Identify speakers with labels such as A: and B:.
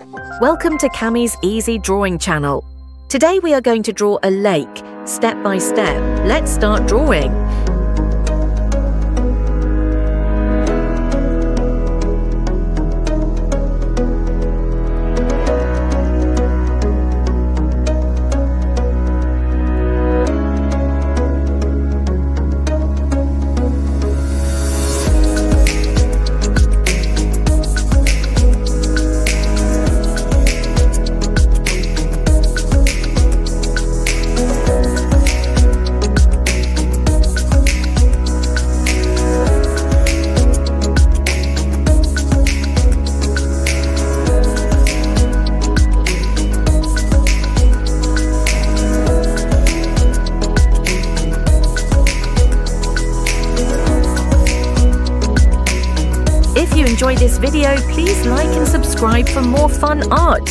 A: Welcome to Cammie's Easy Drawing channel. Today we are going to draw a lake, step by step. Let's start drawing. If you enjoyed this video, please like and subscribe for more fun art.